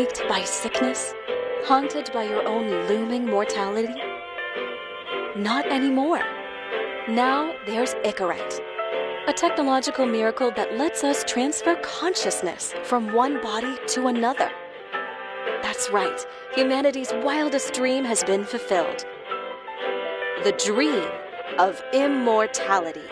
plagued by sickness? Haunted by your own looming mortality? Not anymore. Now there's Icarite, a technological miracle that lets us transfer consciousness from one body to another. That's right, humanity's wildest dream has been fulfilled. The dream of immortality.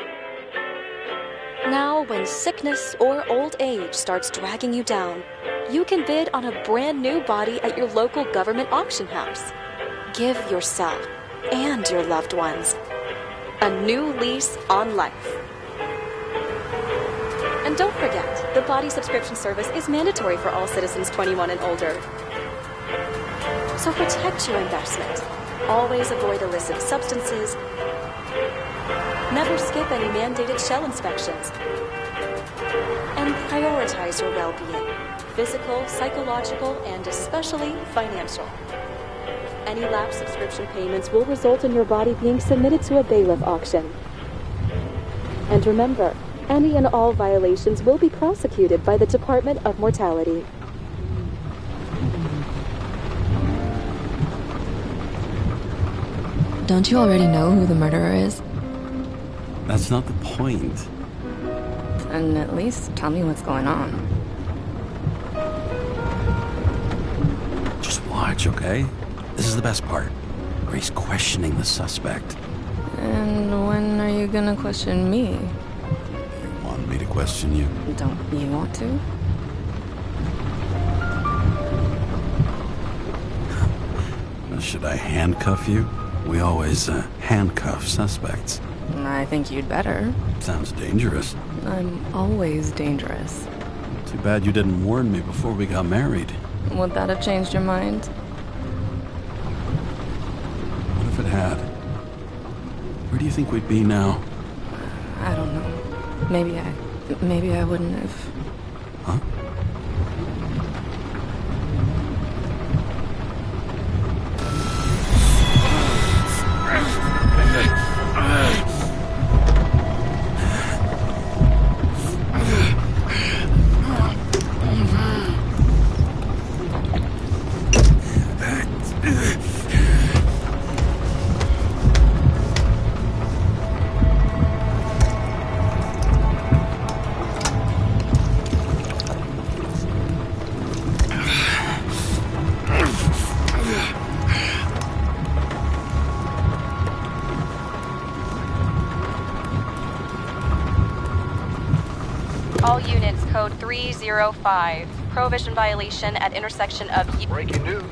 Now, when sickness or old age starts dragging you down, you can bid on a brand new body at your local government auction house. Give yourself and your loved ones a new lease on life. And don't forget, the body subscription service is mandatory for all citizens 21 and older. So protect your investment. Always avoid illicit substances. Never skip any mandated shell inspections. And prioritize your well-being, physical, psychological, and especially financial. Any lapsed subscription payments will result in your body being submitted to a bailiff auction. And remember, any and all violations will be prosecuted by the Department of Mortality. Don't you already know who the murderer is? That's not the point. And at least tell me what's going on. Just watch, okay? This is the best part, where he's questioning the suspect. And when are you gonna question me? You want me to question you? Don't you want to? Should I handcuff you? We always handcuff suspects. I think you'd better. Sounds dangerous. I'm always dangerous. Too bad you didn't warn me before we got married. Would that have changed your mind? What if it had? Where do you think we'd be now? I don't know. Maybe I wouldn't have. Huh? All units, code 305. Prohibition violation at intersection of... Breaking news.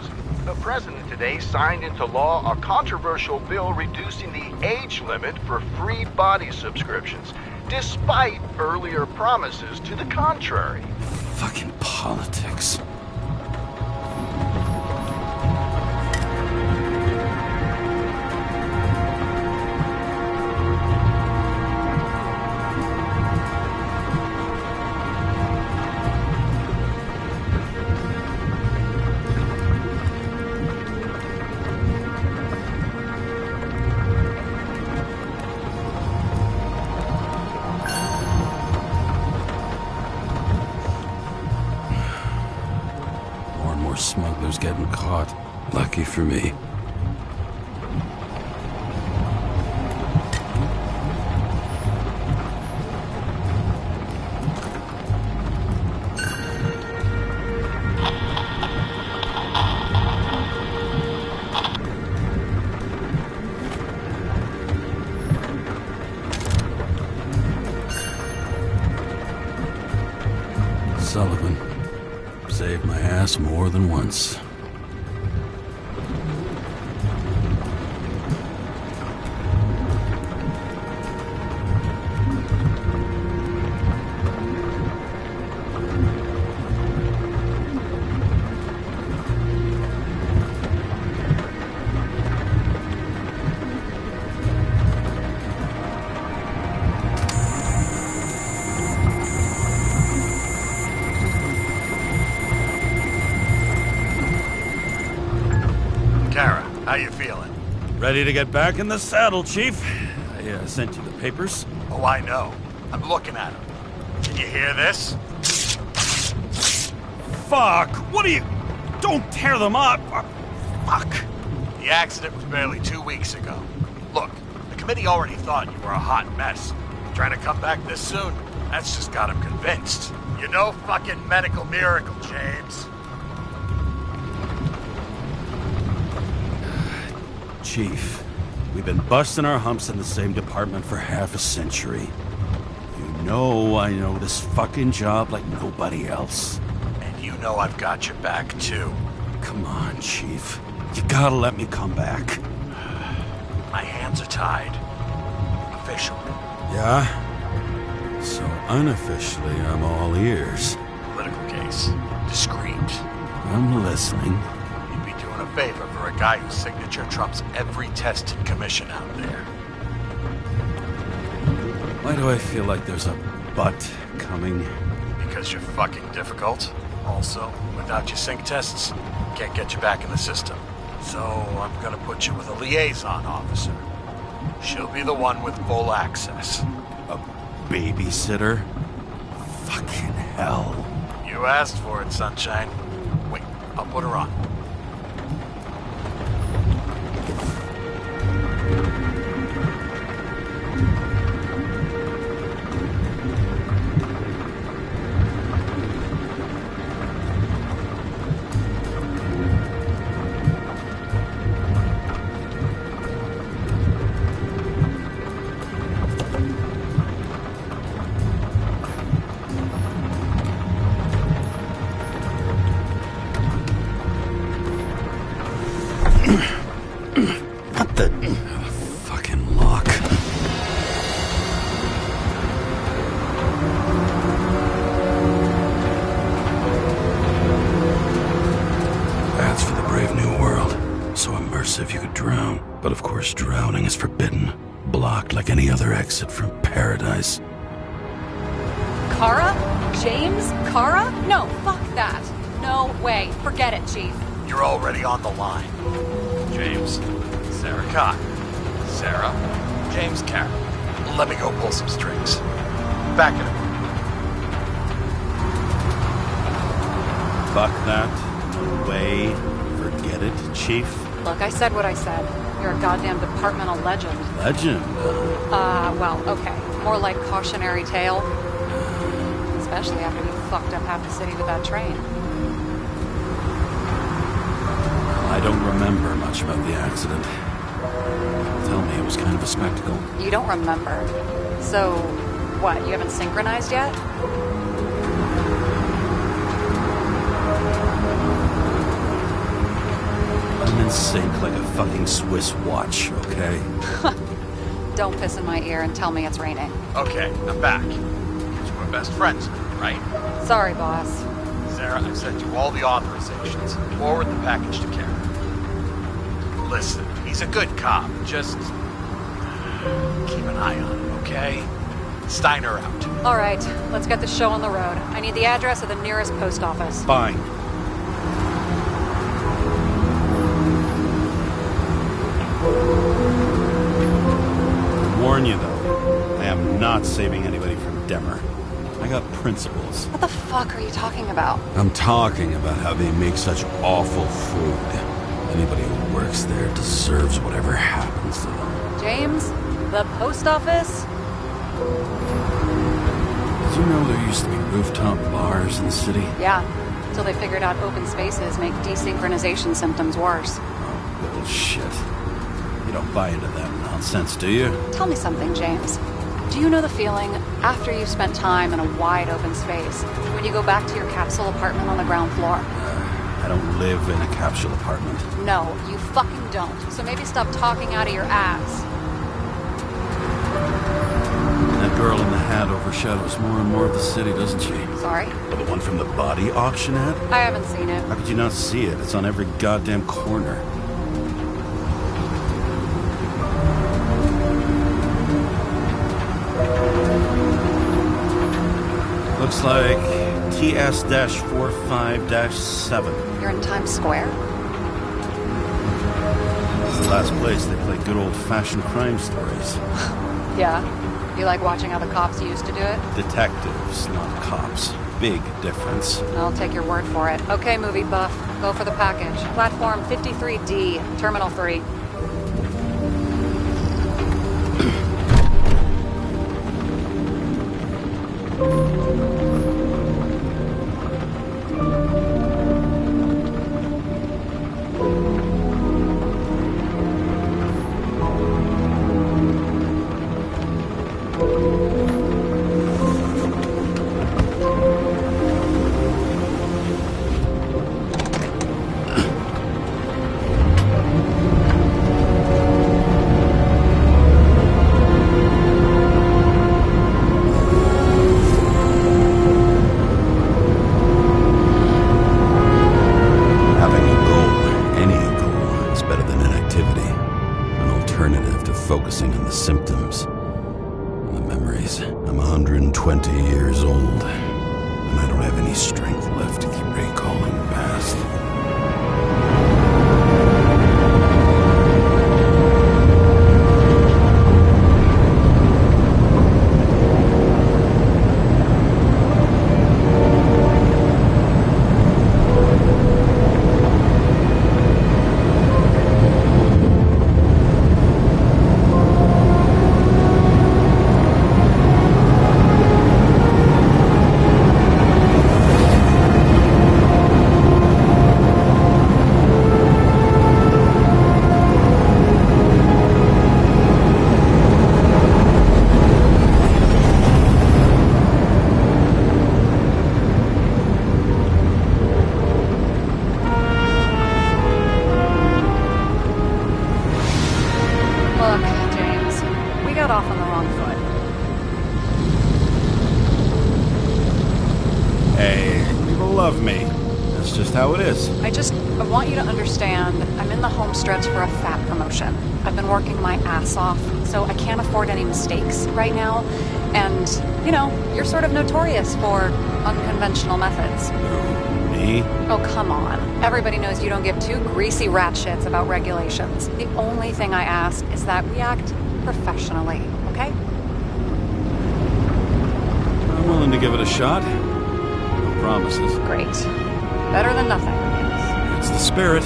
The president today signed into law a controversial bill reducing the age limit for free body subscriptions, despite earlier promises to the contrary. Fucking politics. Smugglers getting caught. Lucky for me. Sullivan. Saved my ass more than once. How you feeling? Ready to get back in the saddle, Chief. I sent you the papers. Oh, I know. I'm looking at them. Can you hear this? Fuck! What are you... Don't tear them up! Fuck! The accident was barely 2 weeks ago. Look, the committee already thought you were a hot mess. Trying to come back this soon, that's just got them convinced. You're no fucking medical miracle, James. Chief, we've been busting our humps in the same department for half a century. You know I know this fucking job like nobody else. And you know I've got your back, too. Come on, Chief. You gotta let me come back. My hands are tied. Official. Yeah? So unofficially, I'm all ears. Political case. Discreet. I'm listening. You'd be doing a favor for a guy whose signature trumps every test and commission out there. Why do I feel like there's a butt coming? Because you're fucking difficult. Also, without your sync tests, can't get you back in the system. So I'm gonna put you with a liaison officer. She'll be the one with full access. A babysitter? Fucking hell. You asked for it, Sunshine. Wait, I'll put her on. What the... fucking lock. That's for the brave new world. So immersive you could drown. But of course drowning is forbidden. Blocked like any other exit from paradise. Kara? James? Kara? No, fuck that. No way. Forget it, Chief. You're already on the line. James, Sarah Cott. Sarah, James Carroll. Let me go pull some strings. Back in a minute. Fuck that. Way. Forget it, Chief. Look, I said what I said. You're a goddamn departmental legend. Legend. Well, okay. More like cautionary tale. Especially after you fucked up half the city with that train. I don't remember much about the accident. Tell me, it was kind of a spectacle. You don't remember. So, what, you haven't synchronized yet? I'm in sync like a fucking Swiss watch, okay? Don't piss in my ear and tell me it's raining. Okay, I'm back. Because we're best friends, right? Sorry, boss. Sarah, I've sent you all the authorizations. Forward the package to Karen. Listen, he's a good cop. Just keep an eye on him, okay? Steiner out. All right, let's get the show on the road. I need the address of the nearest post office. Fine. Warn you though, I am not saving anybody from Demmer. I got principles. What the fuck are you talking about? I'm talking about how they make such awful food. Anybody who works there deserves whatever happens to them. James? The post office? Did you know there used to be rooftop bars in the city? Yeah, until they figured out open spaces make desynchronization symptoms worse. Oh, bullshit. You don't buy into that nonsense, do you? Tell me something, James. Do you know the feeling after you've spent time in a wide open space, when you go back to your capsule apartment on the ground floor? I don't live in a capsule apartment. No, you fucking don't. So maybe stop talking out of your ass. That girl in the hat overshadows more and more of the city, doesn't she? Sorry? Well, the one from the body auction ad? I haven't seen it. How could you not see it? It's on every goddamn corner. Looks like TS-45-7. You're in Times Square? This is the last place they play good old-fashioned crime stories. Yeah. You like watching how the cops used to do it? Detectives, not cops. Big difference. I'll take your word for it. Okay, movie buff. Go for the package. Platform 53D, Terminal 3. Focusing on the symptoms and the memories. I'm 120 years old, and I don't have any strength left to keep recalling the past. Off on the wrong foot. Hey, people love me. That's just how it is. I want you to understand, I'm in the home stretch for a fat promotion. I've been working my ass off, so I can't afford any mistakes right now. And, you know, you're sort of notorious for unconventional methods. Me? Oh, come on. Everybody knows you don't give two greasy rat shits about regulations. The only thing I ask is that we act professionally, okay? I'm willing to give it a shot. No promises. Great. Better than nothing, I guess. It's the spirit.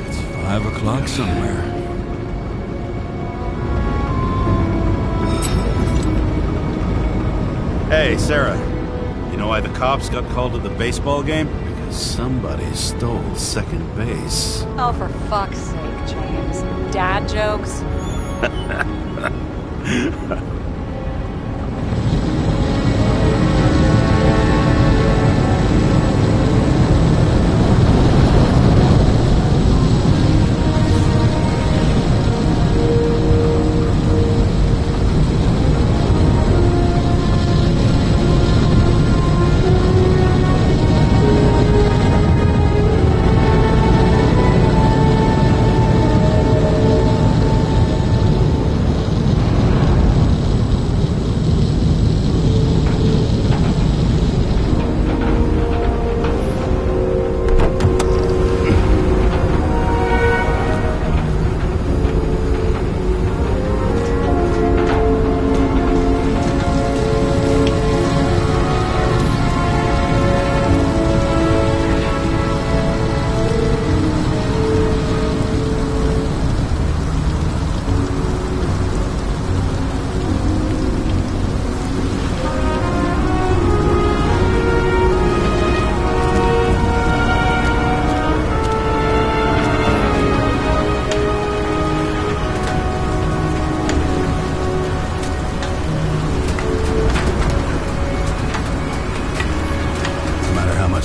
It's 5 o'clock somewhere. Hey, Sarah. You know why the cops got called to the baseball game? Because somebody stole second base. Oh, for fuck's sake, James. Dad jokes?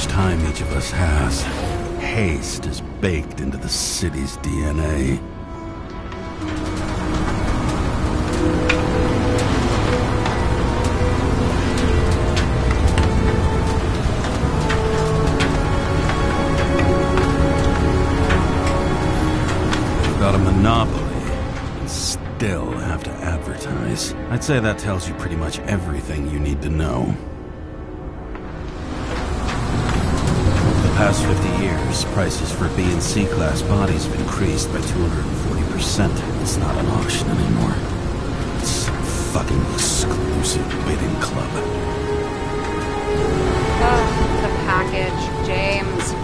Time each of us has. Haste is baked into the city's DNA. We've got a monopoly and still have to advertise. I'd say that tells you pretty much everything you need to know. past 50 years, prices for B and C class bodies have increased by 240%. It's not an auction anymore. It's a fucking exclusive bidding club. Oh, the package, James.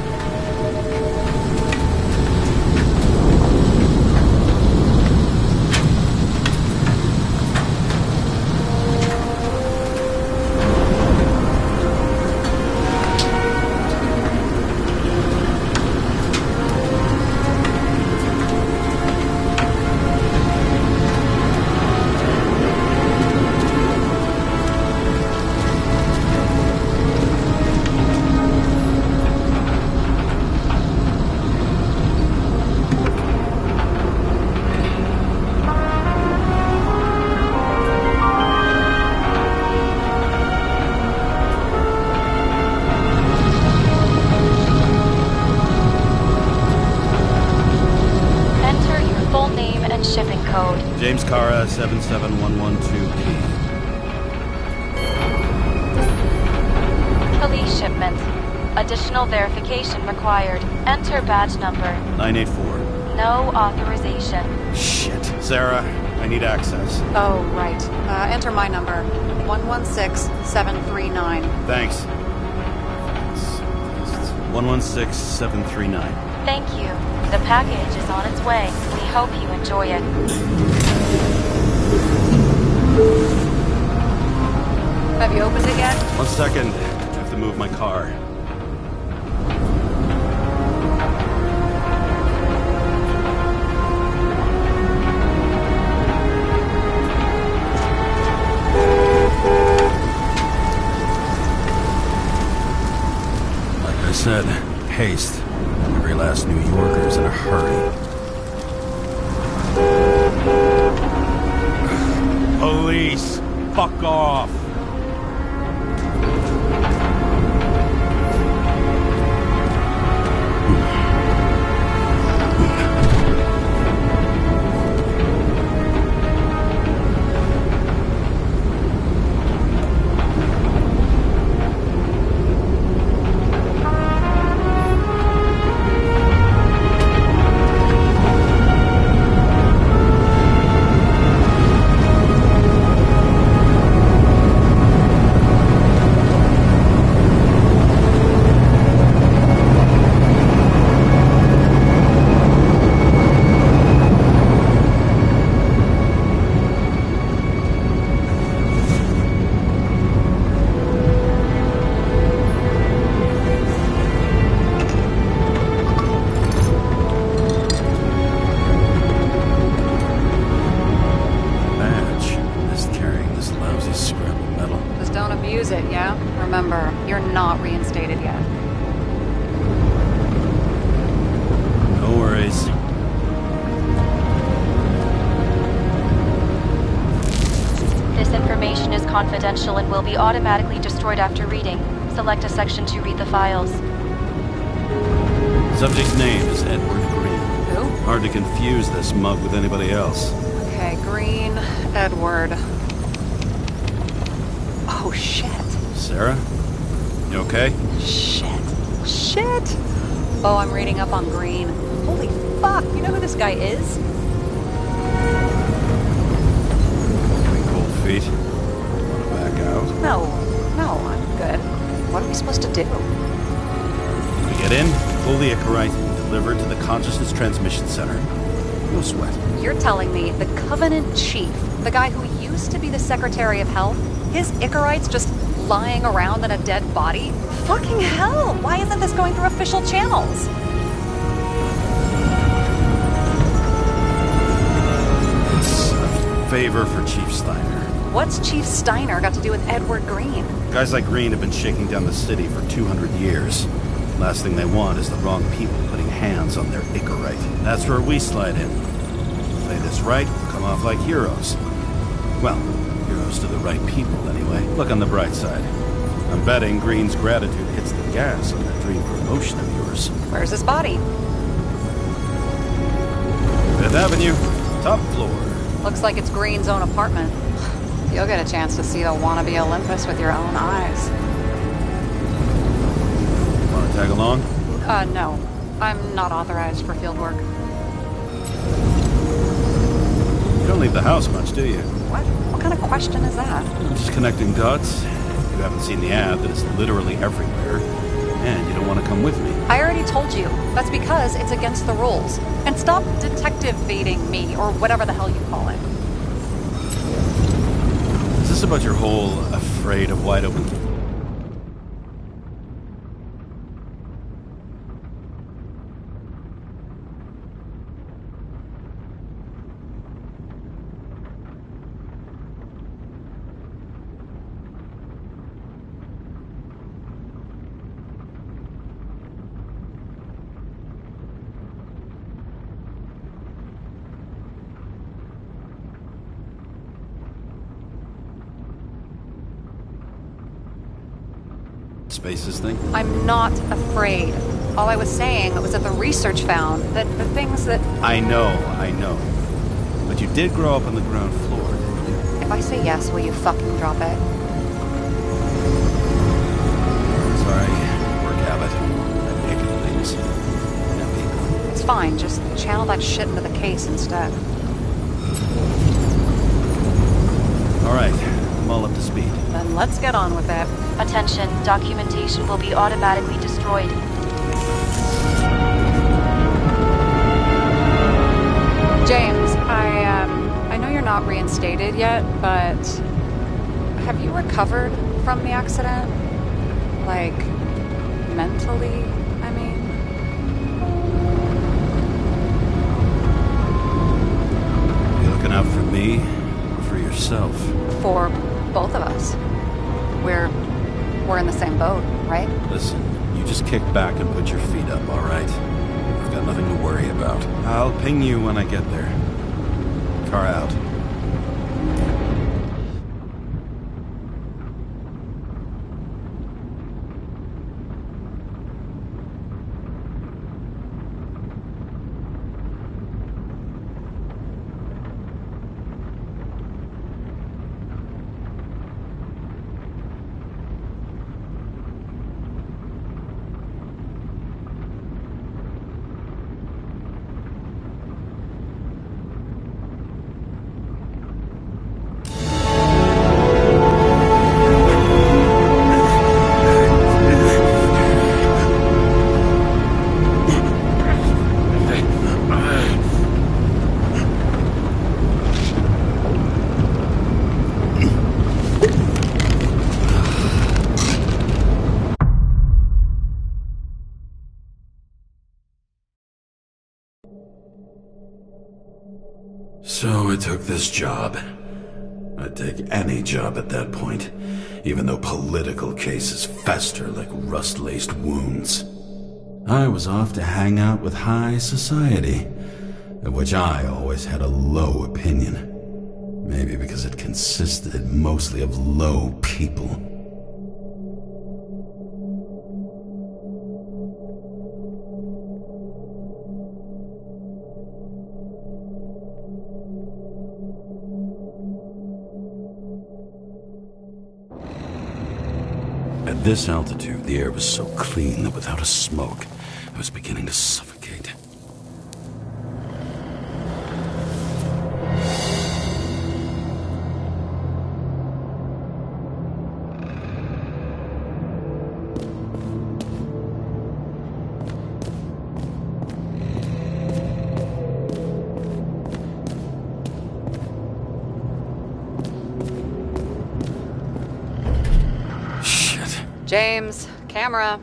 Shipping code. James Cara 77112P. Police shipment. Additional verification required. Enter badge number. 984. No authorization. Shit. Sarah, I need access. Oh, right. Enter my number. 116739. Thanks. 116739. Thank you. The package is on its way. We hope you enjoy it. Have you opened it yet? 1 second. I have to move my car. Like I said, haste. Every last New Yorker's in a hurry. Police! Fuck off! Remember, you're not reinstated yet. No worries. This information is confidential and will be automatically destroyed after reading. Select a section to read the files. Subject's name is Edward Green. Who? Hard to confuse this mug with anybody else. Okay, Green, Edward. Oh, shit. Sarah? You okay? Shit. Oh, I'm reading up on Green. Holy fuck, you know who this guy is? Getting cold feet. Want to back out? No, I'm good. What are we supposed to do? We get in, pull the Icarite, and deliver it to the Consciousness Transmission Center. No sweat. You're telling me the Covenant Chief, the guy who used to be the Secretary of Health, his Icarite's just lying around in a dead body? Fucking hell! Why isn't this going through official channels? It's a favor for Chief Steiner. What's Chief Steiner got to do with Edward Green? Guys like Green have been shaking down the city for 200 years. Last thing they want is the wrong people putting hands on their Icarite. That's where we slide in. Play this right, we'll come off like heroes. Well, heroes to the right people, anyway. Look on the bright side. I'm betting Green's gratitude hits the gas on that dream promotion of yours. Where's his body? Fifth Avenue, top floor. Looks like it's Green's own apartment. You'll get a chance to see the wannabe Olympus with your own eyes. Want to tag along? No. I'm not authorized for field work. You don't leave the house much, do you? What? What kind of question is that? I'm just connecting dots. You haven't seen the ad that is literally everywhere. And you don't want to come with me. I already told you. That's because it's against the rules. And stop detective-baiting me, or whatever the hell you call it. Is this about your whole afraid of wide open... spaces thing? I'm not afraid. All I was saying was that the research found that the things that... I know. But you did grow up on the ground floor, didn't you? If I say yes, will you fucking drop it? Sorry, work habit. I pick at things. And people. It's fine, just channel that shit into the case instead. Alright, I'm all up to speed. Then let's get on with it. Attention, documentation will be automatically destroyed. James, I know you're not reinstated yet, but have you recovered from the accident? Like, mentally, I mean? You looking out for me or for yourself? For both of us. We're in the same boat, right? Listen, you just kick back and put your feet up, alright? I've got nothing to worry about. I'll ping you when I get there. Car out. So I took this job. I'd take any job at that point, even though political cases fester like rust-laced wounds. I was off to hang out with high society, of which I always had a low opinion. Maybe because it consisted mostly of low people. At this altitude, the air was so clean that without a smoke, I was beginning to suffocate. James, camera.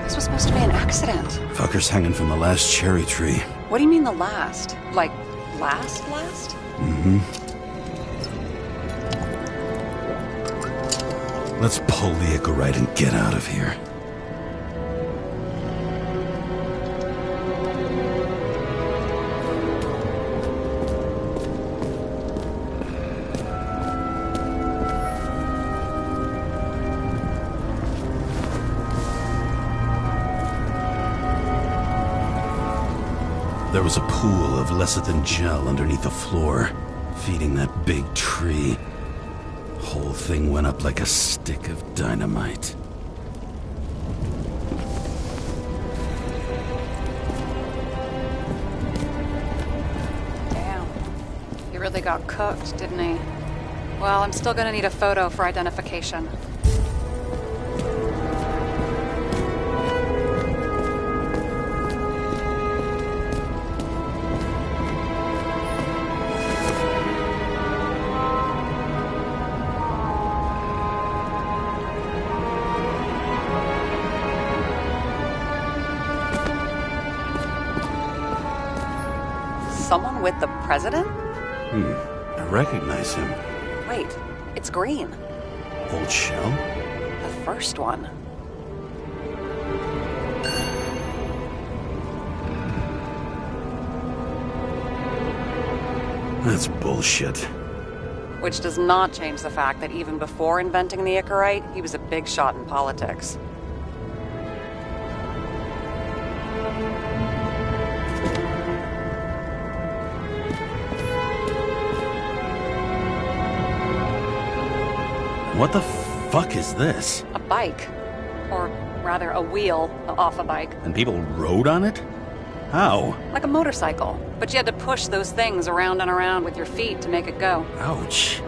This was supposed to be an accident. Fucker's hanging from the last cherry tree. What do you mean the last? Like, last? Mm-hmm. Let's pull the Icarite and get out of here. There was a pool of lecithin gel underneath the floor, feeding that big tree. Whole thing went up like a stick of dynamite. really got cooked, didn't he? Well, I'm still gonna need a photo for identification. Someone with the president? I recognize him. Wait, it's Green. Old Shell? The first one. That's bullshit. Which does not change the fact that even before inventing the Icarite, he was a big shot in politics. What the fuck is this? A bike. Or rather, a wheel off a bike. And people rode on it? How? Like a motorcycle. But you had to push those things around and around with your feet to make it go. Ouch.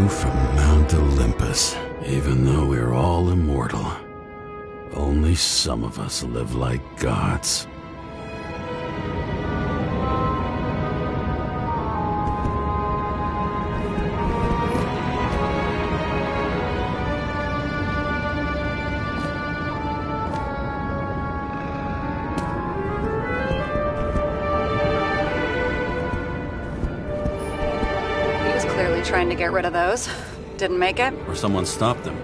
From Mount Olympus, even though we're all immortal, only some of us live like gods. Trying to get rid of those. Didn't make it. Or someone stopped them.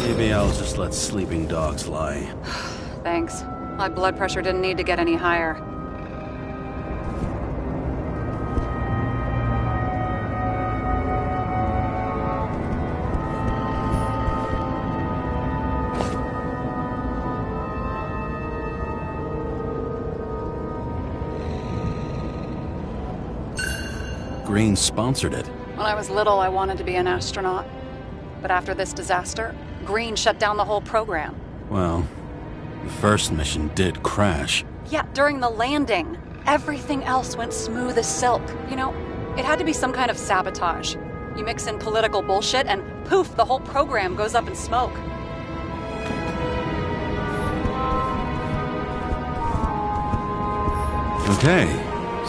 Maybe I'll just let sleeping dogs lie. Thanks. My blood pressure didn't need to get any higher. Green sponsored it. When I was little, I wanted to be an astronaut. But after this disaster, Green shut down the whole program. Well, the first mission did crash. Yeah, during the landing. Everything else went smooth as silk. You know, it had to be some kind of sabotage. You mix in political bullshit and poof, the whole program goes up in smoke. Okay,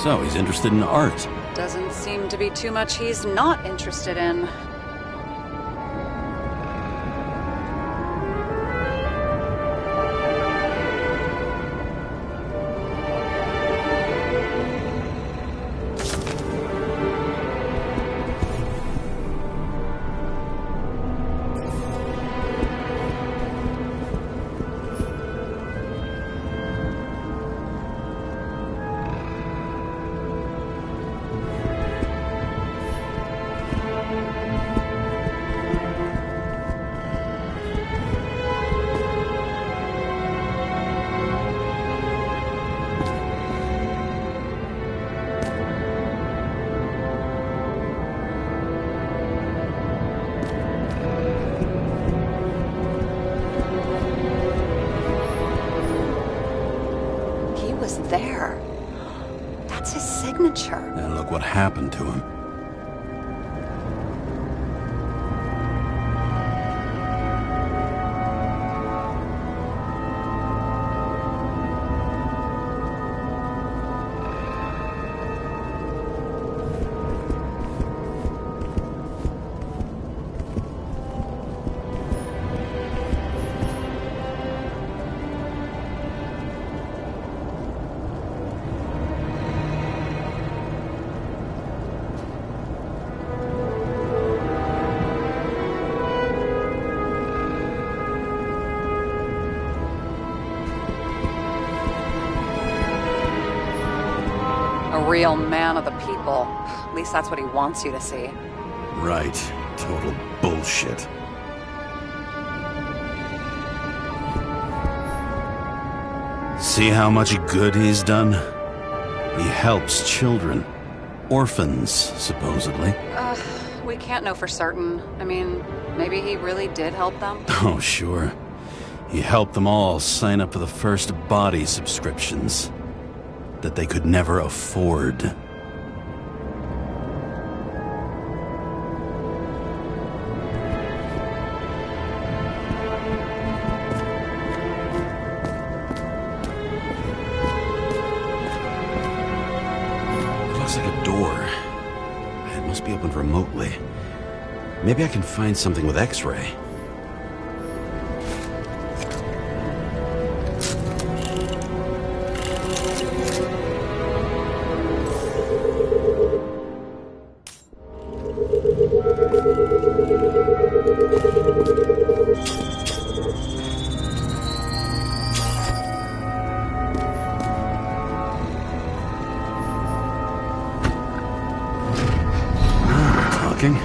so he's interested in art. Doesn't seem to be too much he's not interested in. what happened to him. A real man of the people. At least that's what he wants you to see. Right. Total bullshit. See how much good he's done? He helps children. Orphans, supposedly. We can't know for certain. I mean, maybe he really did help them. Oh, sure. He helped them all sign up for the first body subscriptions that they could never afford. Looks like a door. It must be opened remotely. Maybe I can find something with X-ray. Talking.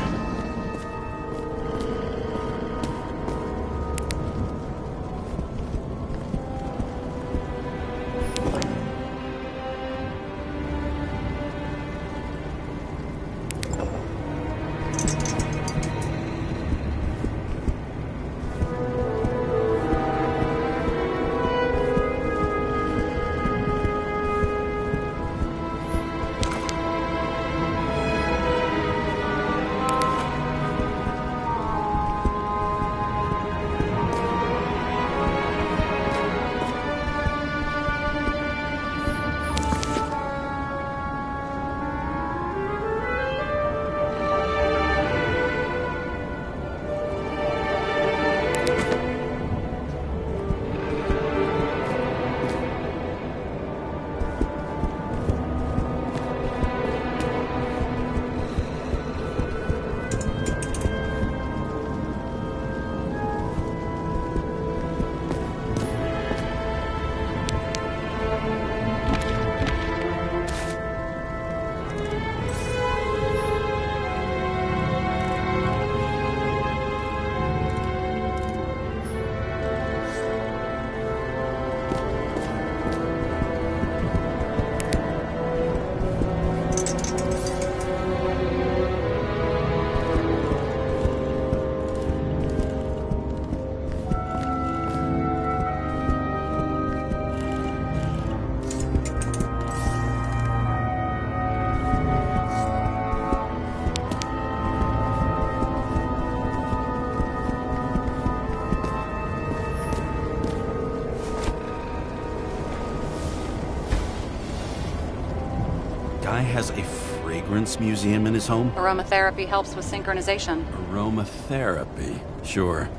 Guy has a fragrance museum in his home? Aromatherapy helps with synchronization. Aromatherapy, sure.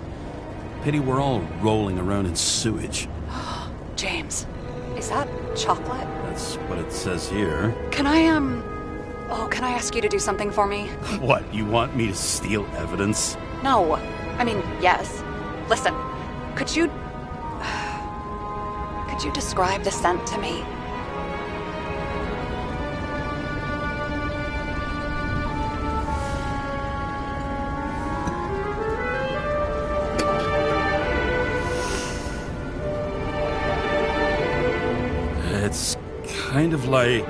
Pity we're all rolling around in sewage. James, is that chocolate? That's what it says here. Can I ask you to do something for me? What, you want me to steal evidence? No. I mean, yes. Listen, could you describe the scent to me? It's kind of like...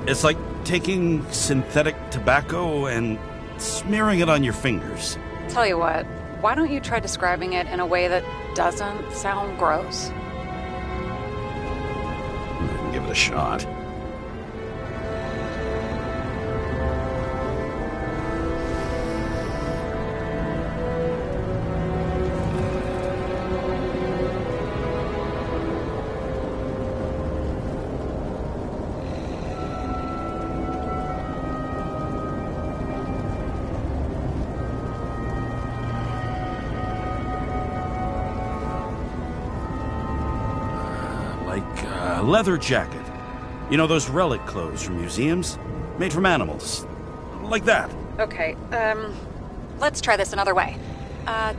It's like taking synthetic tobacco and smearing it on your fingers. Tell you what, why don't you try describing it in a way that doesn't sound gross? I can give it a shot. Leather jacket. You know those relic clothes from museums? Made from animals. Like that. Okay, let's try this another way.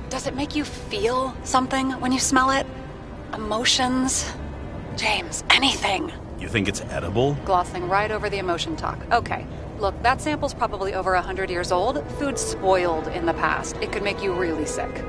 Does it make you feel something when you smell it? Emotions? James, anything. You think it's edible? Glossing right over the emotion talk. Okay, look, that sample's probably over 100 years old. Food spoiled in the past. It could make you really sick.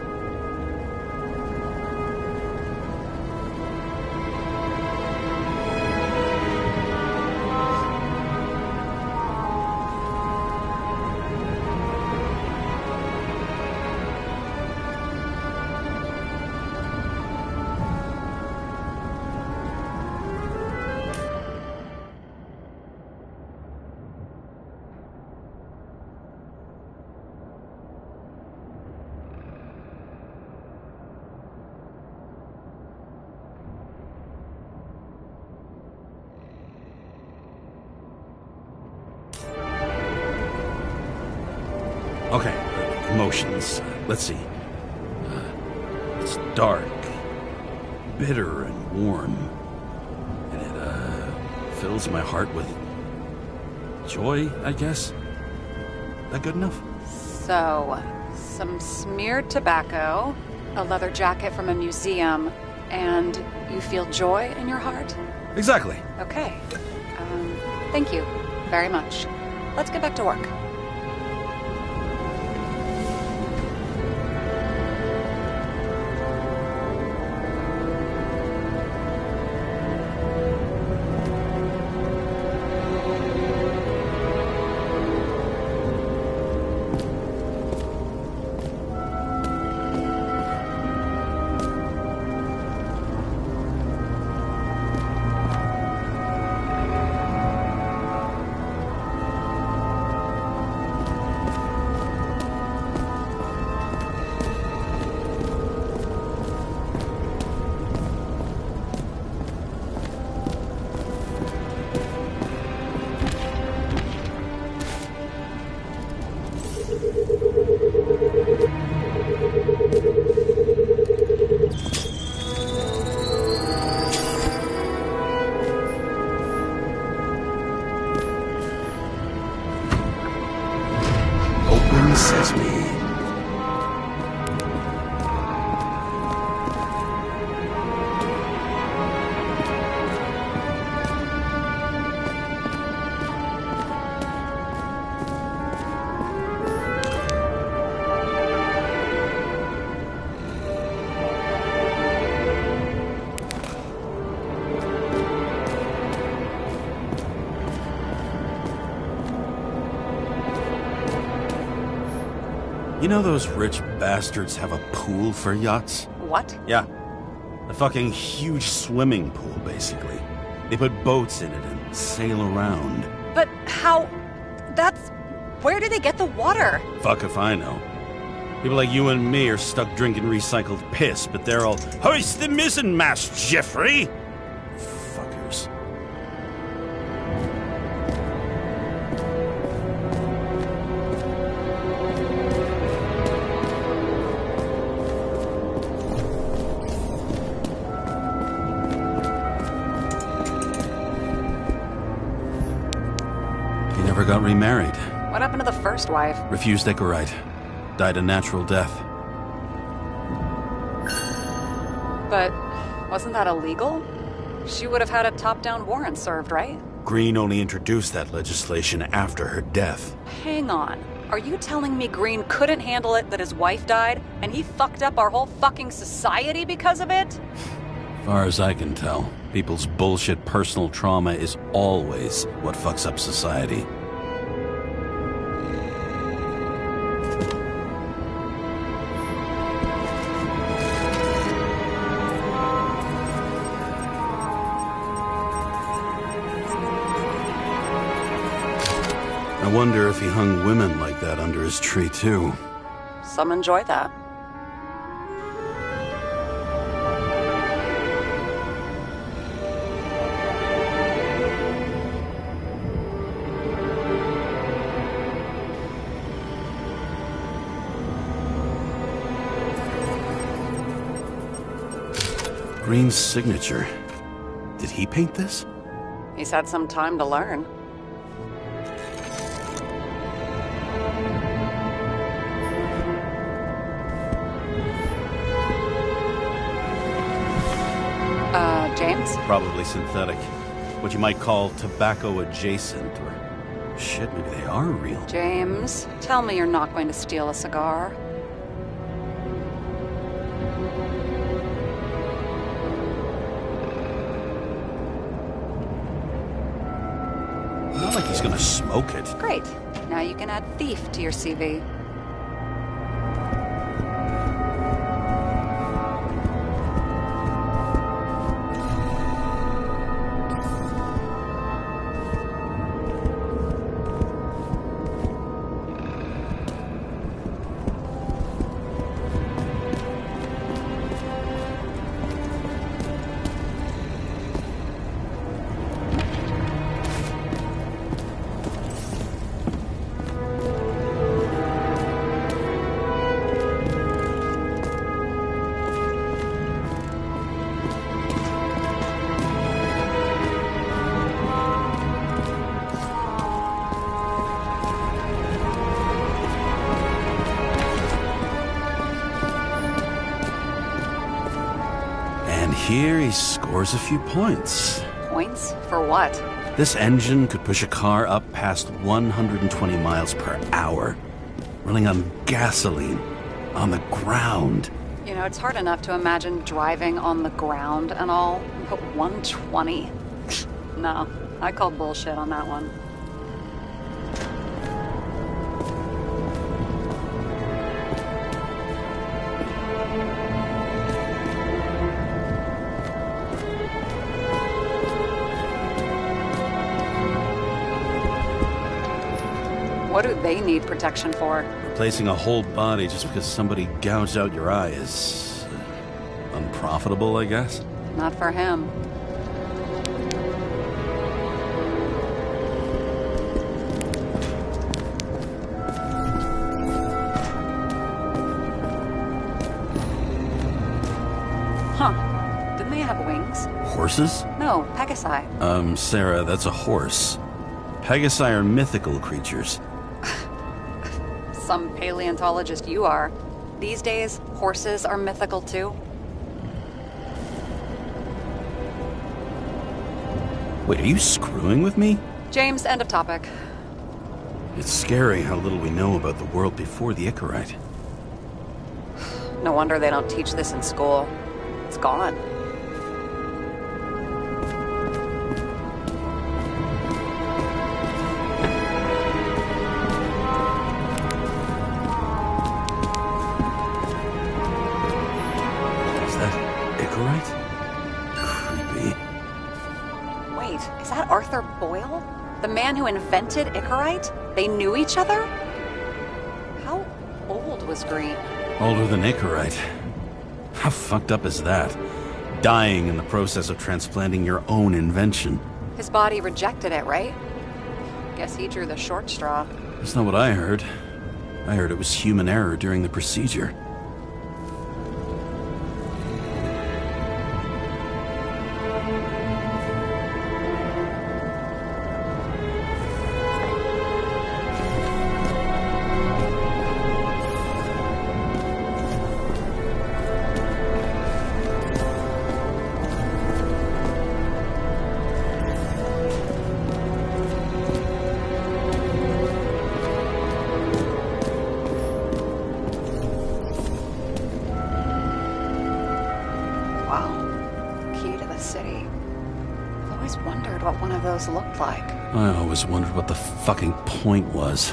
Okay, emotions. Let's see. It's dark, bitter and warm. And it fills my heart with joy, I guess. That good enough? So, some smeared tobacco, a leather jacket from a museum, and you feel joy in your heart? Exactly. Okay. Thank you very much. Let's get back to work. Sesame. You know those rich bastards have a pool for yachts? What? Yeah. A fucking huge swimming pool, basically. They put boats in it and sail around. But how... That's... Where do they get the water? Fuck if I know. People like you and me are stuck drinking recycled piss, but they're all, hoist the mizzenmast, Jeffrey! Fuckers. He never got remarried. What happened to the first wife? Refused Icarite. Died a natural death. But wasn't that illegal? She would have had a top-down warrant served, right? Green only introduced that legislation after her death. Hang on. Are you telling me Green couldn't handle it that his wife died, and he fucked up our whole fucking society because of it? Far as I can tell, people's bullshit personal trauma is always what fucks up society. I wonder if he hung women like that under his tree, too. Some enjoy that. Green's signature. Did he paint this? He's had some time to learn. James? Probably synthetic. What you might call tobacco adjacent, or... Shit, maybe they are real. James, tell me you're not going to steal a cigar. Not like he's gonna smoke it. Great. Now you can add thief to your CV. Here he scores a few points. Points? For what? This engine could push a car up past 120 miles per hour, running on gasoline, on the ground. You know, it's hard enough to imagine driving on the ground and all, but 120? No, I call bullshit on that one. What do they need protection for? Replacing a whole body just because somebody gouged out your eye is... unprofitable, I guess? Not for him. Huh. Didn't they have wings? Horses? No, Pegasi. Sarah, that's a horse. Pegasi are mythical creatures. Some paleontologist you are. These days, horses are mythical too. Wait, are you screwing with me? James, end of topic. It's scary how little we know about the world before the Icarite. No wonder they don't teach this in school. It's gone. Is that Icarite? Creepy. Wait, is that Arthur Boyle? The man who invented Icarite? They knew each other? How old was Green? Older than Icarite. How fucked up is that? Dying in the process of transplanting your own invention. His body rejected it, right? Guess he drew the short straw. That's not what I heard. I heard it was human error during the procedure. City. I've always wondered what one of those looked like. I always wondered what the fucking point was.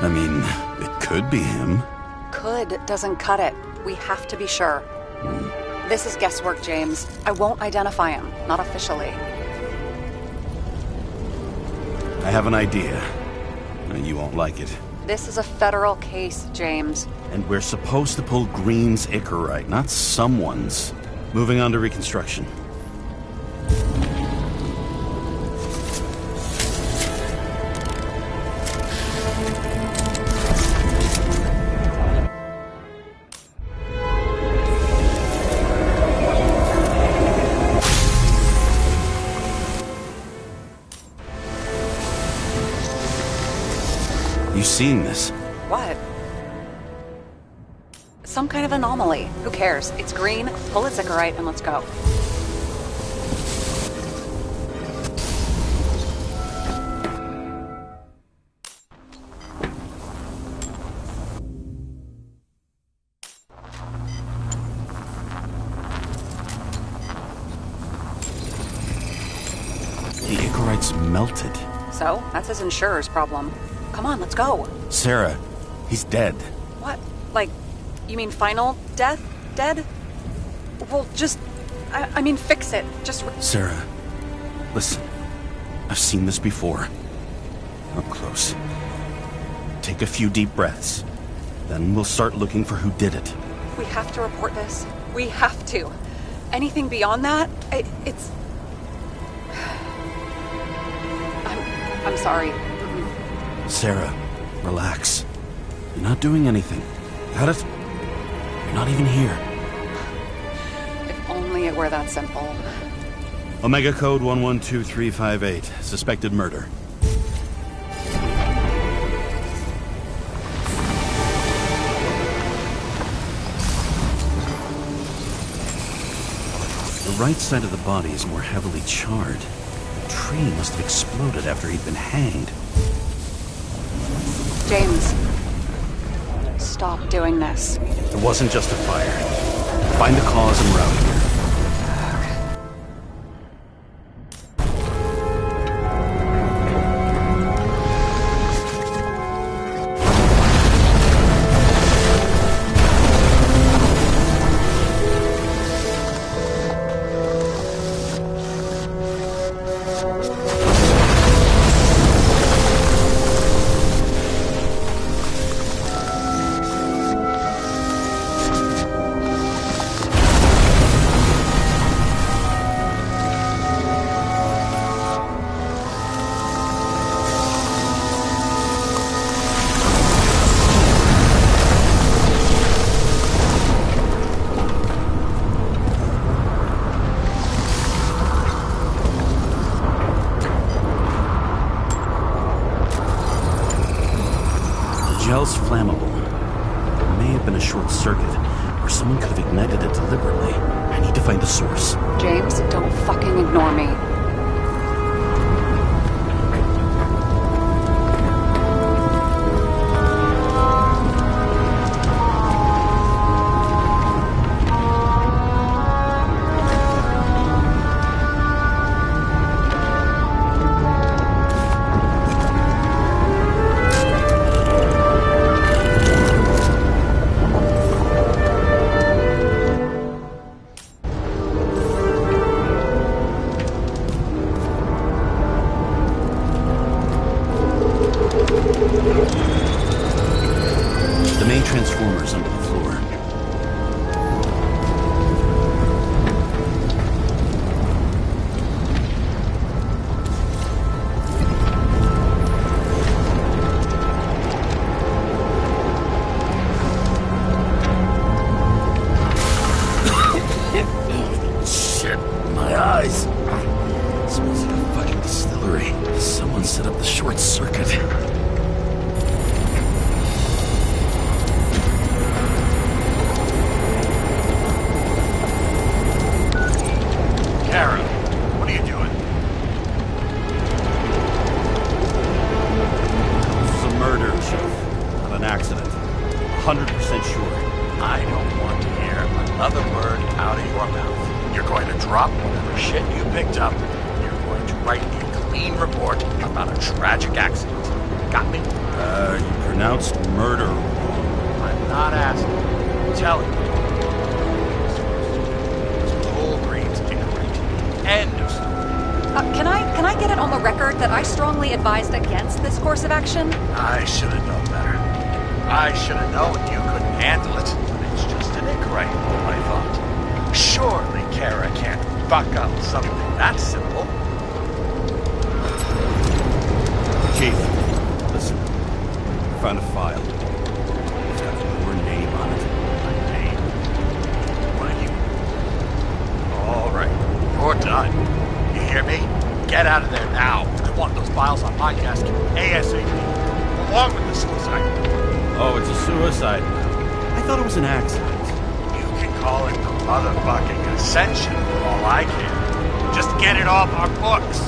I mean, it could be him. Could doesn't cut it. We have to be sure. This is guesswork, James. I won't identify him. Not officially. I have an idea. You won't like it. This is a federal case, James. And we're supposed to pull Green's Icarite, not someone's. Moving on to reconstruction. You seen this? What? Some kind of anomaly. Who cares? It's green, pull its Icarite, and let's go. The Icarite's melted. So, that's his insurer's problem. Come on, let's go. Sarah, he's dead. What? Like, you mean final death? Dead? Well, just... I mean, fix it. Just... Sarah, listen. I've seen this before. Up close. Take a few deep breaths. Then we'll start looking for who did it. We have to report this. We have to. Anything beyond that, it's... I'm sorry. Sarah, relax. You're not doing anything. Got it? You're not even here. If only it were that simple. Omega Code 112358. Suspected murder. The right side of the body is more heavily charred. The tree must have exploded after he'd been hanged. James, stop doing this. It wasn't just a fire. Find the cause and route here. Gel's flammable. It may have been a short circuit, or someone could have ignited it deliberately. I need to find the source. James, don't fucking ignore me. set up the short circuit. Kara, what are you doing? This is a murder, Chief. Not an accident. 100% sure. I don't want to hear another word out of your mouth. You're going to drop whatever shit you picked up. You're going to write a clean report about a tragic accident. Got me? You pronounced murder wrong. I'm not asking. I'm telling you. Whole Greens ignorant. End of story. Can I get it on the record that I strongly advised against this course of action? I should have known better. I should have known you couldn't handle it. But it's just an Icarite, I thought. Surely Kara can't fuck up something that simple. Chief, listen. I found a file. It's got your name on it. My name. What are you? All right, you're done. You hear me? Get out of there now. I want those files on my desk ASAP, along with the suicide. Oh, it's a suicide. I thought it was an accident. You can call it the motherfucking Ascension for all I care. Just get it off our books.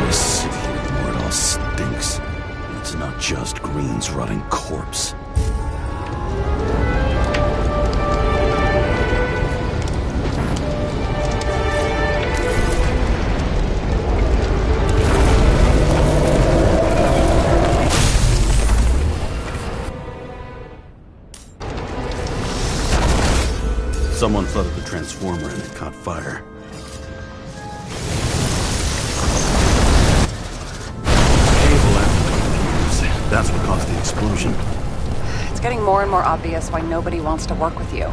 We sit here where it all stinks. And it's not just Green's rotting corpse. Someone flooded the transformer and it caught fire. Cable activated. That's what caused the explosion. It's getting more and more obvious why nobody wants to work with you.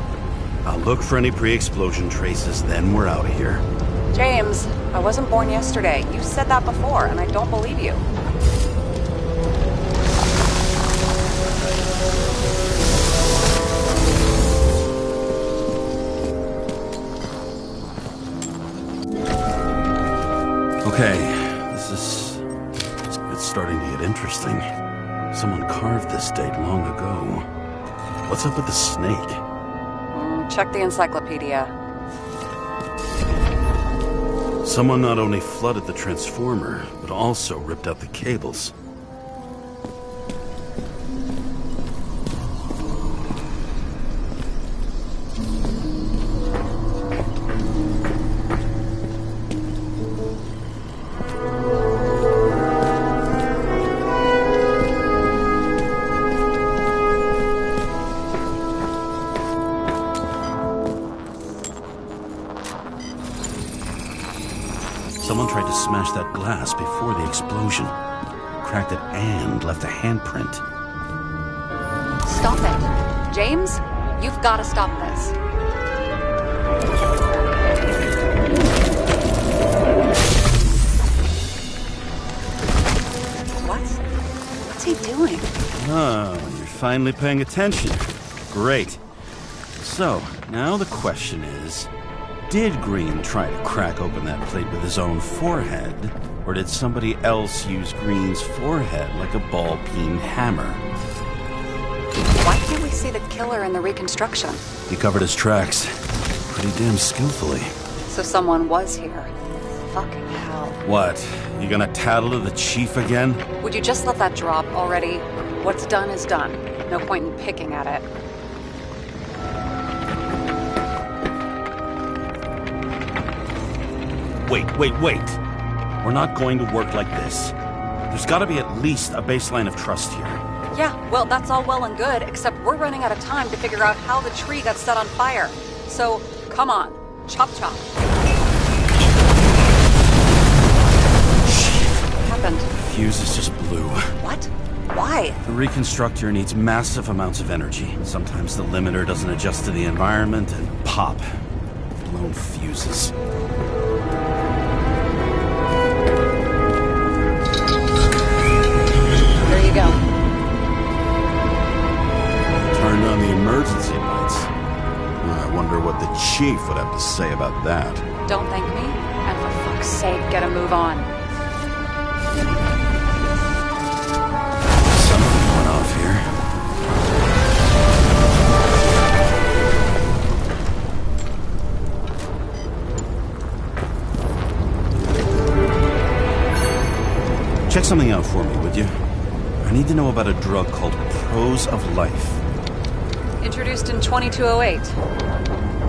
I'll look for any pre-explosion traces, then we're out of here. James, I wasn't born yesterday. You said that before, and I don't believe you. Okay, it's starting to get interesting. Someone carved this date long ago. What's up with the snake? Check the encyclopedia. Someone not only flooded the transformer, but also ripped out the cables. Someone tried to smash that glass before the explosion. Cracked it and left a handprint. Stop it. James, you've got to stop this. What's he doing? Oh, you're finally paying attention. Great. So, now the question is, did Green try to crack open that plate with his own forehead, or did somebody else use Green's forehead like a ball-peen hammer? Why can't we see the killer in the reconstruction? He covered his tracks pretty damn skillfully. So someone was here. Fucking hell. What? You gonna tattle to the chief again? Would you just let that drop already? What's done is done. No point in picking at it. Wait. We're not going to work like this. There's gotta be at least a baseline of trust here. Yeah, well, that's all well and good, except we're running out of time to figure out how the tree got set on fire. So, come on. Chop chop. What happened? Fuses just blew. What? Why? The reconstructor needs massive amounts of energy. Sometimes the limiter doesn't adjust to the environment and pop. Blown fuses. There you go. Turned on the emergency lights. I wonder what the chief would have to say about that. Don't thank me, and for fuck's sake, get a move on. Something went off here. Check something out for me, would you? I need to know about a drug called Prose of Life. Introduced in 2208.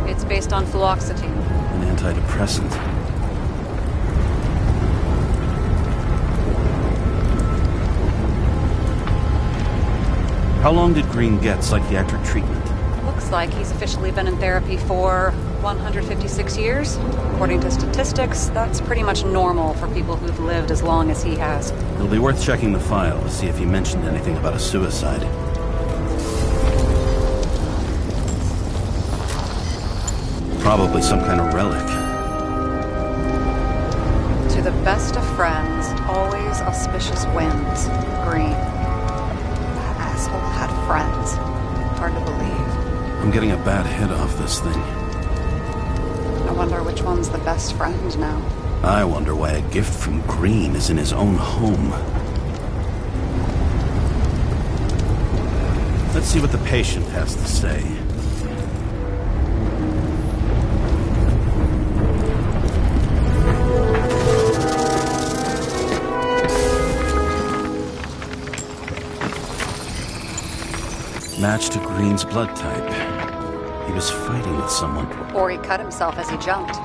It's based on fluoxetine. An antidepressant. How long did Green get psychiatric treatment? Looks like he's officially been in therapy for 156 years. According to statistics, that's pretty much normal for people who've lived as long as he has. It'll be worth checking the file to see if he mentioned anything about a suicide. Probably some kind of relic. To the best of friends, always auspicious winds. Green. That asshole had friends. Hard to believe. I'm getting a bad hit off this thing. I wonder which one's the best friend now. I wonder why a gift from Green is in his own home. Let's see what the patient has to say. Match to Green's blood type. He was fighting with someone. Or he cut himself as he jumped.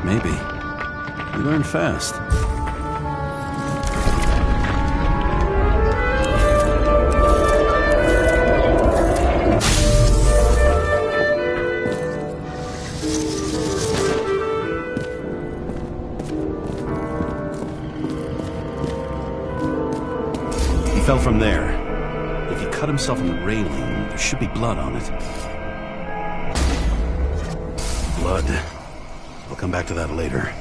Maybe. You learn fast. He fell from there. If he cut himself on the railing, there should be blood on it. Blood. I'll come back to that later.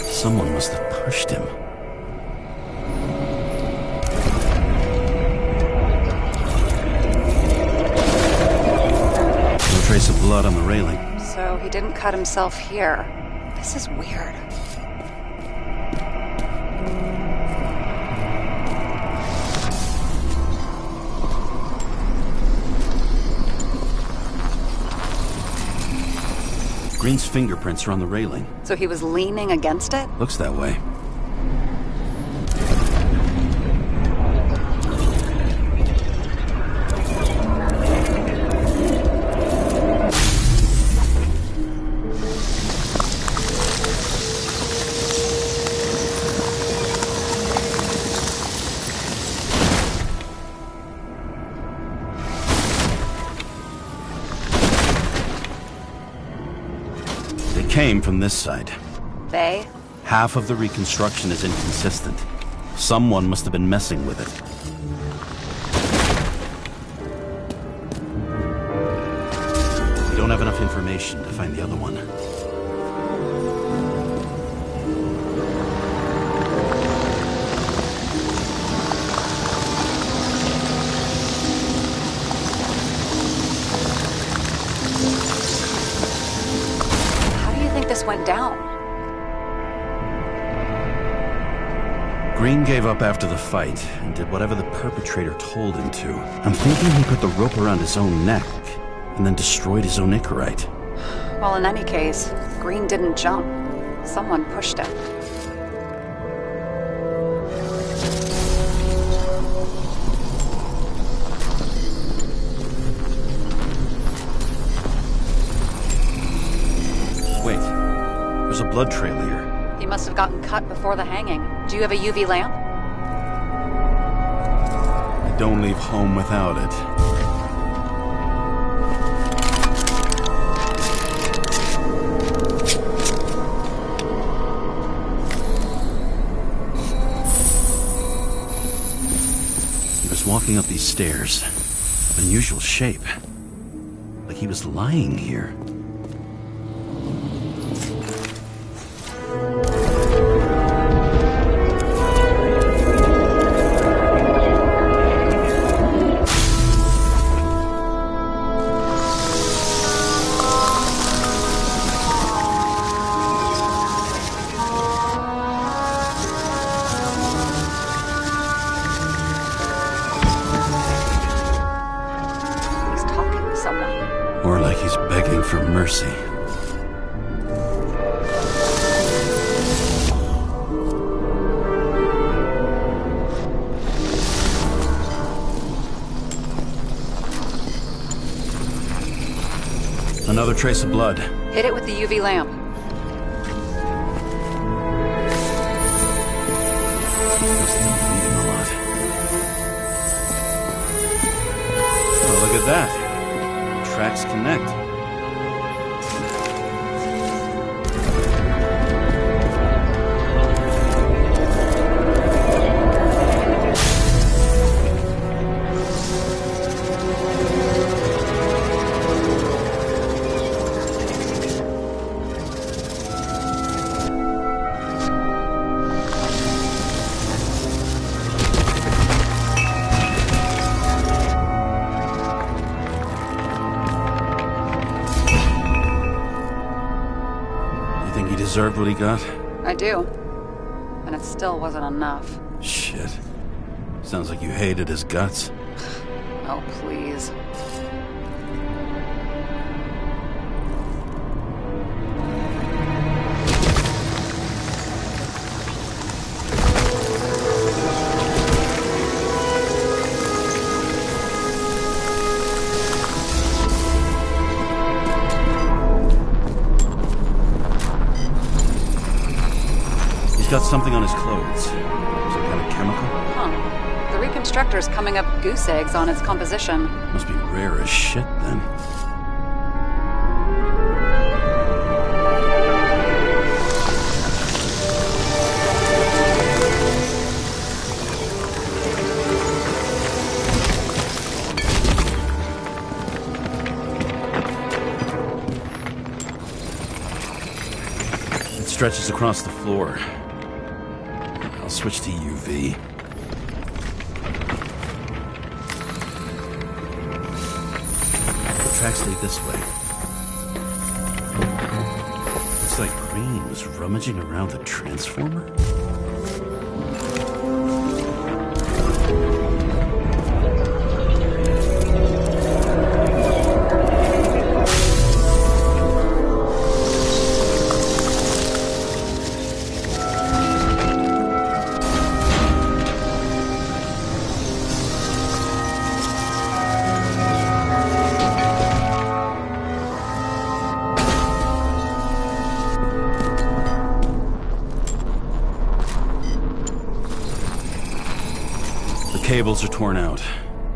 Someone must have pushed him. No trace of blood on the railing. So he didn't cut himself here. This is weird. Green's fingerprints are on the railing. So he was leaning against it? Looks that way. Came from this side. They? Half of the reconstruction is inconsistent. Someone must have been messing with it. We don't have enough information to find the other one. This went down. Green gave up after the fight and did whatever the perpetrator told him to. I'm thinking he put the rope around his own neck and then destroyed his own Icarite. Well, in any case, Green didn't jump. Someone pushed him. There's a blood trail here. He must have gotten cut before the hanging. Do you have a UV lamp? I don't leave home without it. He was walking up these stairs. I've unusual shape. Like he was lying here. More like he's begging for mercy. Another trace of blood. Hit it with the UV lamp. Must have been bleeding a lot. Oh, look at that. Tracks connect. Deserved what he got? I do. And it still wasn't enough. Shit. Sounds like you hated his guts. Oh, please. Got something on his clothes. Some kind of chemical? Huh. The reconstructor's coming up goose eggs on its composition. Must be rare as shit, then. It stretches across the floor. I'll switch to UV. The tracks lead this way. Looks like Green was rummaging around the transformer. Cables are torn out.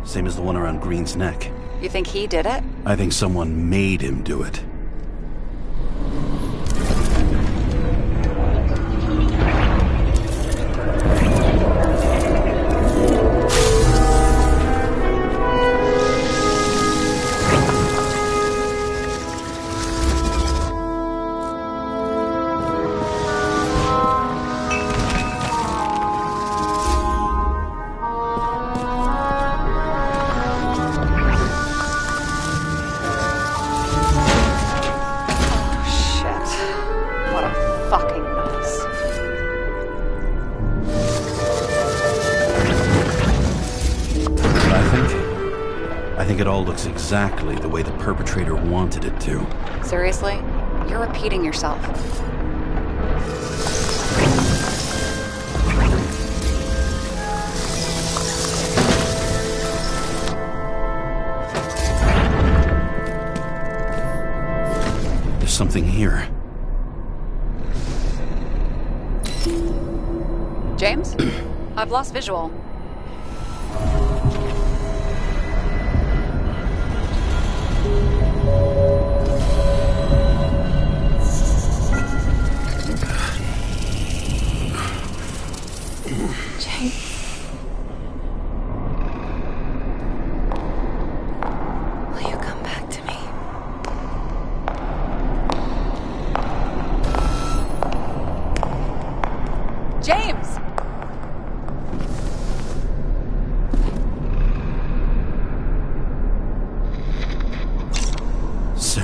Same as the one around Green's neck. You think he did it? I think someone made him do it. It all looks exactly the way the perpetrator wanted it to. Seriously? You're repeating yourself. There's something here. James? I've lost visual.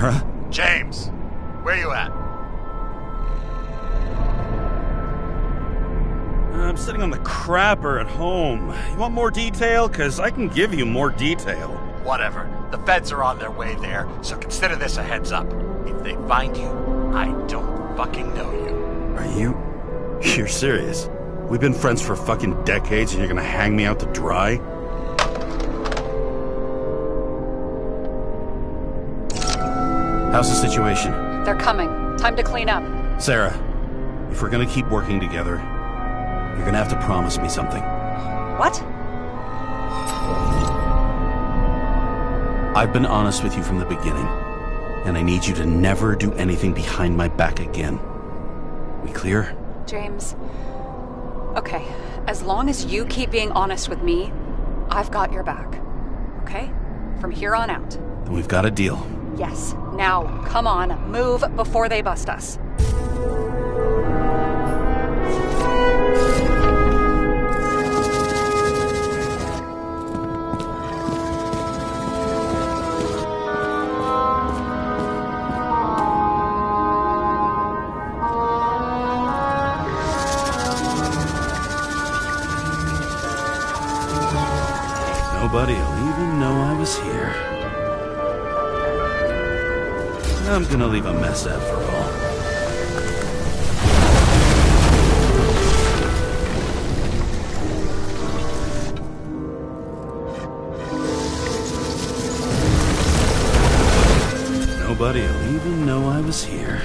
Sarah? James, where you at? I'm sitting on the crapper at home. You want more detail? Because I can give you more detail. Whatever. The feds are on their way there, so consider this a heads up. If they find you, I don't fucking know you. Are you? You're serious? We've been friends for fucking decades and you're gonna hang me out to dry? How's the situation? They're coming. Time to clean up. Sarah, if we're gonna keep working together, you're gonna have to promise me something. What? I've been honest with you from the beginning, and I need you to never do anything behind my back again. We clear? James. Okay, as long as you keep being honest with me, I've got your back. Okay? From here on out. Then we've got a deal. Yes. Now, come on, move before they bust us. Nobody'll even know I was here. I'm gonna leave a mess after all. Nobody'll even know I was here.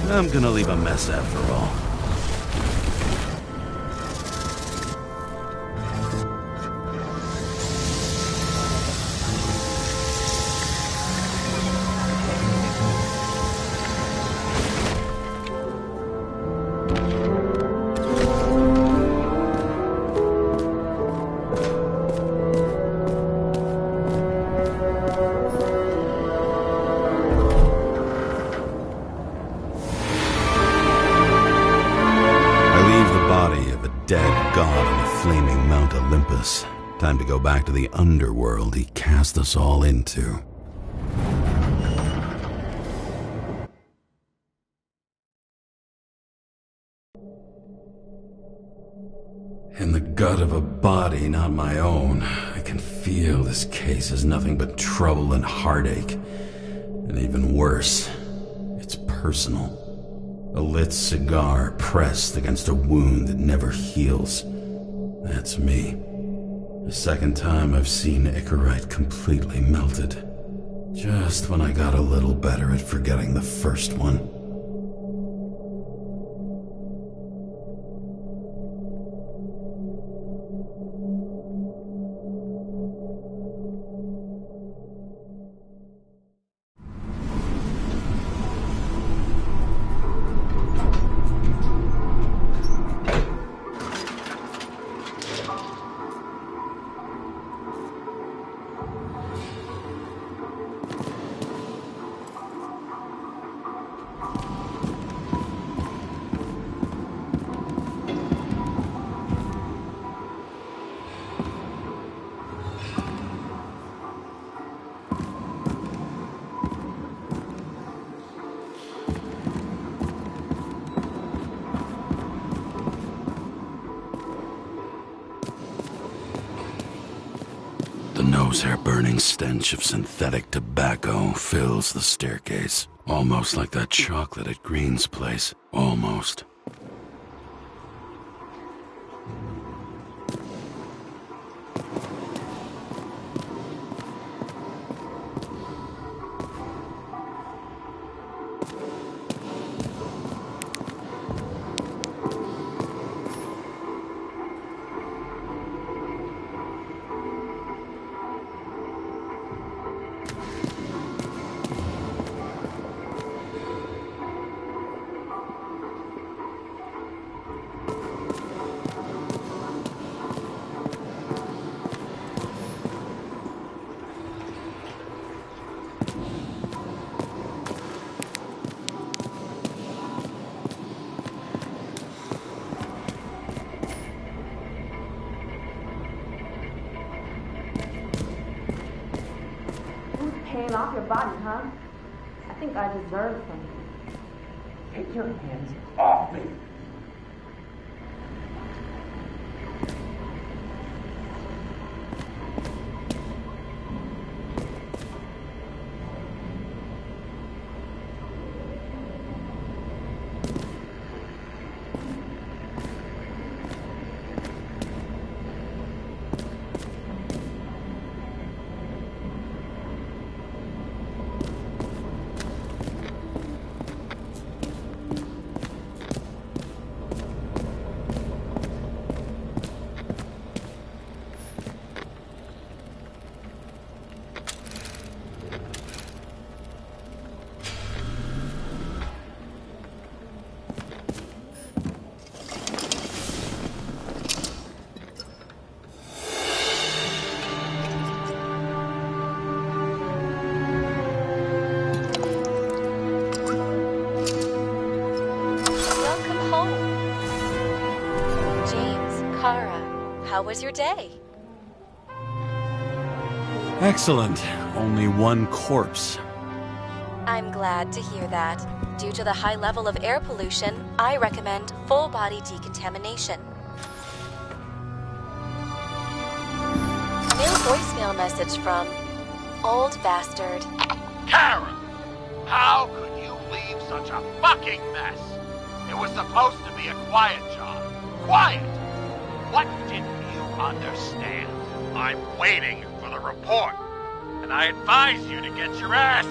I'm gonna leave a mess after all. Dead god on the flaming Mount Olympus. Time to go back to the underworld he cast us all into. In the gut of a body not my own, I can feel this case is nothing but trouble and heartache. And even worse, it's personal. A lit cigar pressed against a wound that never heals. That's me. The second time I've seen Icarite completely melted. Just when I got a little better at forgetting the first one. The nose-hair-burning stench of synthetic tobacco fills the staircase. Almost like that chocolate at Green's place. Almost. off your body, huh? I think I deserve something. Get your hands off me! How was your day? Excellent. Only one corpse. I'm glad to hear that. Due to the high level of air pollution, I recommend full-body decontamination. New voicemail message from Old Bastard. Karen! How could you leave such a fucking mess? It was supposed to be a quiet job. Quiet! What didn't you understand? I'm waiting for the report, and I advise you to get your ass